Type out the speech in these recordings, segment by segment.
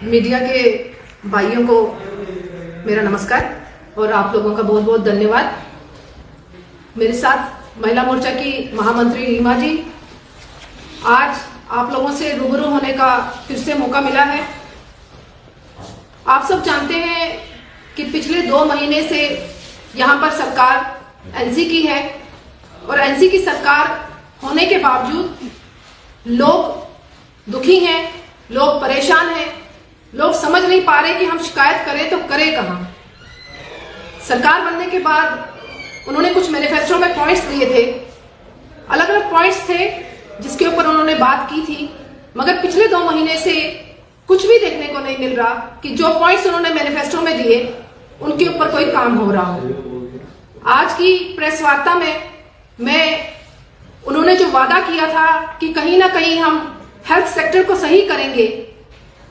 Media के भाइयों को मेरा नमस्कार और आप लोगों का बहुत बहुत धन्यवाद। मेरे साथ महिला मोर्चा की महामंत्री रीमा जी, आज आप लोगों से रूबरू होने का फिर से मौका मिला है। आप सब जानते हैं कि पिछले 2 महीने से यहाँ पर सरकार एनसी की है और एनसी की सरकार होने के बावजूद लोग दुखी हैं, लोग परेशान हैं, लोग समझ नहीं पा रहे कि हम शिकायत करें तो करें कहां। सरकार बनने के बाद उन्होंने कुछ मैनिफेस्टो में पॉइंट्स दिए थे, अलग अलग पॉइंट्स थे जिसके ऊपर उन्होंने बात की थी, मगर पिछले 2 महीने से कुछ भी देखने को नहीं मिल रहा कि जो पॉइंट्स उन्होंने मैनिफेस्टो में दिए उनके ऊपर कोई काम हो रहा हो। आज की प्रेस वार्ता में उन्होंने जो वादा किया था कि कहीं ना कहीं हम हेल्थ सेक्टर को सही करेंगे,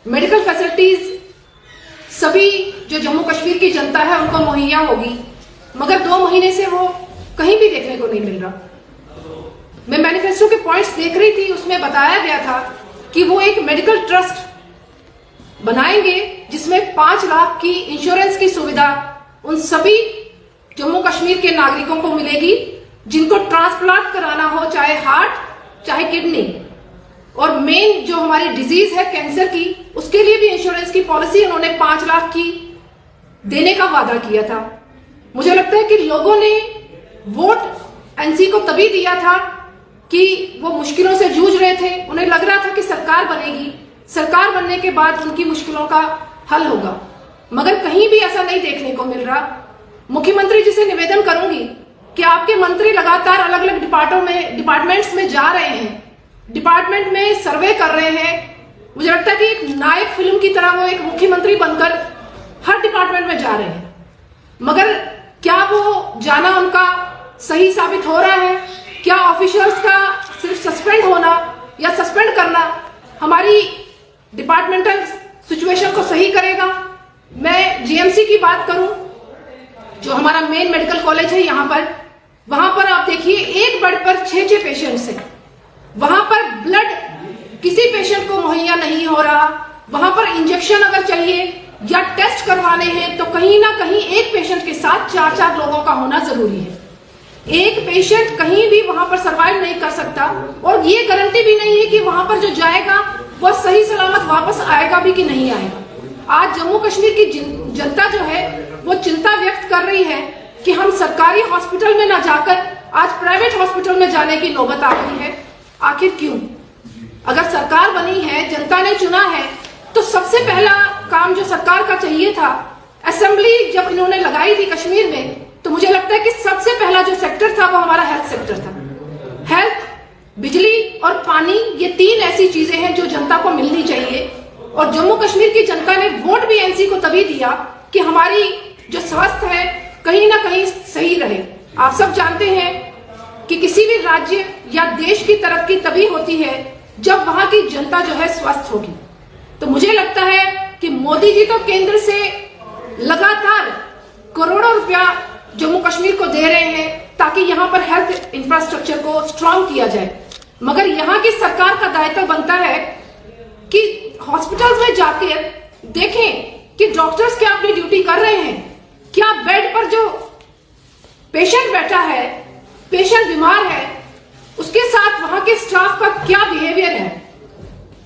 मेडिकल फैसिलिटीज सभी जो जम्मू कश्मीर की जनता है उनको मुहैया होगी, मगर 2 महीने से वो कहीं भी देखने को नहीं मिल रहा। मैं मैनिफेस्टो के पॉइंट्स देख रही थी, उसमें बताया गया था कि वो एक मेडिकल ट्रस्ट बनाएंगे जिसमें 5 लाख की इंश्योरेंस की सुविधा उन सभी जम्मू कश्मीर के नागरिकों को मिलेगी जिनको ट्रांसप्लांट कराना हो, चाहे हार्ट चाहे किडनी, और मेन जो हमारी डिजीज है कैंसर की, उसके लिए भी इंश्योरेंस की पॉलिसी उन्होंने 5 लाख की देने का वादा किया था। मुझे लगता है कि लोगों ने वोट एनसी को तभी दिया था कि वो मुश्किलों से जूझ रहे थे, उन्हें लग रहा था कि सरकार बनेगी, सरकार बनने के बाद उनकी मुश्किलों का हल होगा, मगर कहीं भी ऐसा नहीं देखने को मिल रहा। मुख्यमंत्री जी से निवेदन करूंगी कि आपके मंत्री लगातार अलग अलग डिपार्टमेंट्स में जा रहे हैं, डिपार्टमेंट में सर्वे कर रहे हैं। मुझे लगता है कि एक नायक फिल्म की तरह वो एक मुख्यमंत्री बनकर हर डिपार्टमेंट में जा रहे हैं, मगर क्या वो जाना उनका सही साबित हो रहा है? क्या ऑफिशियल्स का सिर्फ सस्पेंड होना या सस्पेंड करना हमारी डिपार्टमेंटल सिचुएशन को सही करेगा? मैं जीएमसी की बात करूं, जो हमारा मेन मेडिकल कॉलेज है यहाँ पर, वहां पर आप देखिए एक बेड पर 6 पेशेंट्स हैं, वहां पर ब्लड किसी पेशेंट को मुहैया नहीं हो रहा, वहां पर इंजेक्शन अगर चाहिए या टेस्ट करवाने हैं तो कहीं ना कहीं एक पेशेंट के साथ 4 लोगों का होना जरूरी है। एक पेशेंट कहीं भी वहां पर सरवाइव नहीं कर सकता और ये गारंटी भी नहीं है कि वहां पर जो जाएगा वह सही सलामत वापस आएगा भी कि नहीं आएगा। आज जम्मू कश्मीर की जनता जो है वो चिंता व्यक्त कर रही है कि हम सरकारी हॉस्पिटल में ना जाकर आज प्राइवेट हॉस्पिटल में जाने की नौबत आ गई है। आखिर क्यों? अगर सरकार बनी है, जनता ने चुना है, तो सबसे पहला काम जो सरकार का चाहिए था, असेंबली जब इन्होंने लगाई थी कश्मीर में, तो मुझे लगता है कि सबसे पहला जो सेक्टर था वो हमारा हेल्थ सेक्टर था। हेल्थ, बिजली और पानी, ये 3 ऐसी चीजें हैं जो जनता को मिलनी चाहिए, और जम्मू कश्मीर की जनता ने वोट भी एनसी को तभी दिया कि हमारी जो स्वास्थ्य है कहीं ना कहीं सही रहे। आप सब जानते हैं कि किसी भी राज्य या देश की तरक्की तभी होती है जब वहां की जनता जो है स्वस्थ होगी। तो मुझे लगता है कि मोदी जी तो केंद्र से लगातार करोड़ों रुपया जम्मू कश्मीर को दे रहे हैं ताकि यहाँ पर हेल्थ इंफ्रास्ट्रक्चर को स्ट्रांग किया जाए, मगर यहाँ की सरकार का दायित्व बनता है कि हॉस्पिटल्स में जाकर देखें कि डॉक्टर्स क्या अपनी ड्यूटी कर रहे हैं, क्या बेड पर जो पेशेंट बैठा है, पेशेंट बीमार है, उसके साथ वहां के स्टाफ का क्या बिहेवियर है।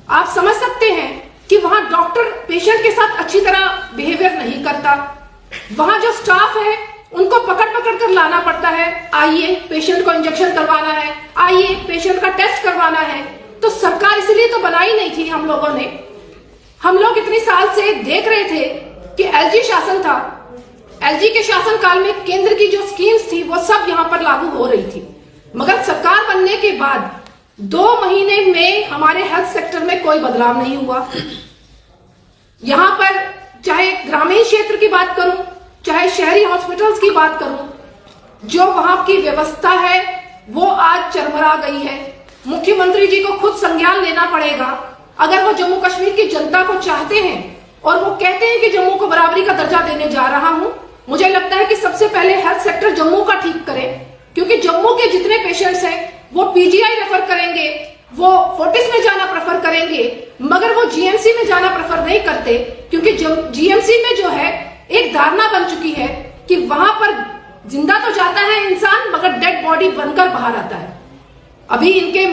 आप समझ सकते हैं कि वहां डॉक्टर पेशेंट के साथ अच्छी तरह बिहेवियर नहीं करता, वहां जो स्टाफ है उनको पकड़ कर लाना पड़ता है, आइए पेशेंट को इंजेक्शन करवाना है, आइए पेशेंट का टेस्ट करवाना है। तो सरकार इसलिए तो बनाई नहीं थी हम लोगों ने। हम लोग इतनी साल से देख रहे थे कि एलजी शासन था, एलजी के शासन काल में केंद्र की जो स्कीम्स थी वो सब यहाँ पर लागू हो रही थी, मगर सरकार बनने के बाद 2 महीने में हमारे हेल्थ सेक्टर में कोई बदलाव नहीं हुआ। यहाँ पर चाहे ग्रामीण क्षेत्र की बात करूं, चाहे शहरी हॉस्पिटल्स की बात करूं, जो वहां की व्यवस्था है वो आज चरमरा गई है। मुख्यमंत्री जी को खुद संज्ञान लेना पड़ेगा। अगर वो जम्मू कश्मीर की जनता को चाहते हैं और वो कहते हैं कि जम्मू को बराबरी का दर्जा देने जा रहा हूं, मुझे लगता है कि सबसे पहले हेल्थ सेक्टर जम्मू का ठीक करें, क्योंकि जम्मू के जितने पेशेंट्स हैं वो पीजीआई रेफर करेंगे, वो फोर्टिस में जाना प्रेफर करेंगे, मगर वो जीएमसी में जाना प्रेफर नहीं करते, क्योंकि जीएमसी में जो है एक धारणा बन चुकी है कि वहां पर जिंदा तो जाता है इंसान मगर डेड बॉडी बनकर बाहर आता है। अभी इनके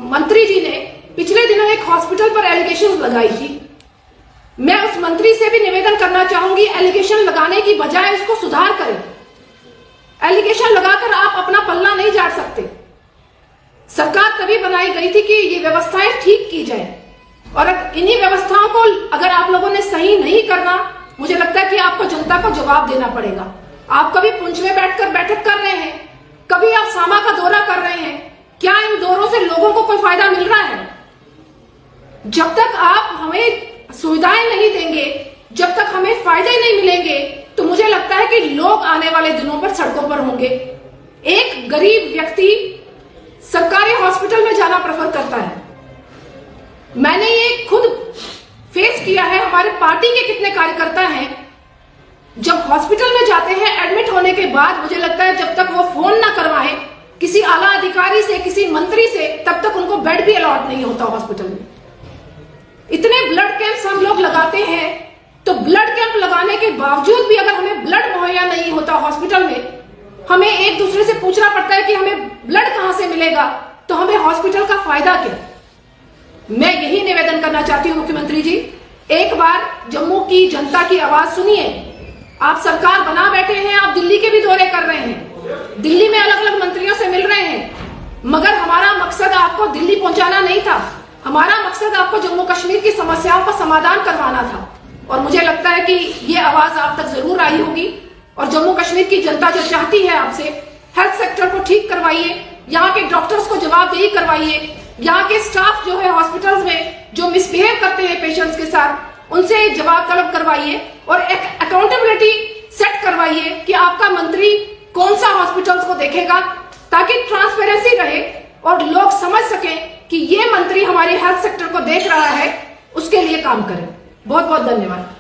मंत्री जी ने पिछले दिनों एक हॉस्पिटल पर एलिगेशन लगाई थी। मैं उस मंत्री से भी निवेदन करना चाहूंगी, एलिगेशन लगाने की बजाय उसको सुधार करें। एलिगेशन लगाकर आप अपना पल्ला नहीं झाड़ सकते। सरकार तभी बनाई गई थी कि ये व्यवस्थाएं ठीक की जाए, और इन्हीं व्यवस्थाओं को अगर आप लोगों ने सही नहीं करना, मुझे लगता है कि आपको जनता को जवाब देना पड़ेगा। आप कभी पुंछ में बैठकर बैठक कर रहे हैं, कभी आप सामा का दौरा कर रहे हैं, क्या इन दौरों से लोगों को कोई फायदा मिल रहा है? जब तक आप हमें सुविधाएं नहीं देंगे, जब तक हमें फायदे नहीं मिलेंगे, तो मुझे लगता है कि लोग आने वाले दिनों पर सड़कों पर होंगे। एक गरीब व्यक्ति सरकारी हॉस्पिटल में जाना प्रेफर करता है। मैंने ये खुद फेस किया है। हमारे पार्टी के कितने कार्यकर्ता हैं, जब हॉस्पिटल में जाते हैं एडमिट होने के बाद, मुझे लगता है जब तक वो फोन ना करवाएं किसी आला अधिकारी से, किसी मंत्री से, तब तक उनको बेड भी अलॉट नहीं होता हॉस्पिटल में। इतने ब्लड कैंप्स हम लोग लगाते हैं, तो ब्लड कैंप लगाने के बावजूद भी अगर हमें ब्लड मुहैया नहीं होता हॉस्पिटल में, हमें एक दूसरे से पूछना पड़ता है कि हमें ब्लड कहां से मिलेगा, तो हमें हॉस्पिटल का फायदा क्या? मैं यही निवेदन करना चाहती हूं मुख्यमंत्री जी, एक बार जम्मू की जनता की आवाज सुनिए। आप सरकार बना बैठे हैं, आप दिल्ली के भी दौरे कर रहे हैं, दिल्ली में अलग अलग मंत्रियों से मिल रहे हैं, मगर हमारा मकसद आपको दिल्ली पहुंचाना नहीं था। हमारा मकसद आपको जम्मू कश्मीर की समस्याओं का समाधान करवाना था। और मुझे लगता है कि ये आवाज आप तक जरूर आई होगी, और जम्मू कश्मीर की जनता जो चाहती है आपसे, हेल्थ सेक्टर को ठीक करवाइए, यहाँ के डॉक्टर्स को जवाबदेही करवाइए, यहाँ के स्टाफ जो है हॉस्पिटल्स में जो मिसबिहेव करते हैं पेशेंट्स के साथ, उनसे जवाब तलब करवाइए, और एक अकाउंटेबिलिटी सेट करवाइए कि आपका मंत्री कौन सा हॉस्पिटल्स को देखेगा, ताकि ट्रांसपेरेंसी रहे और लोग समझ सकें कि ये मंत्री हमारे हेल्थ सेक्टर को देख रहा है, उसके लिए काम करें। बहुत बहुत धन्यवाद।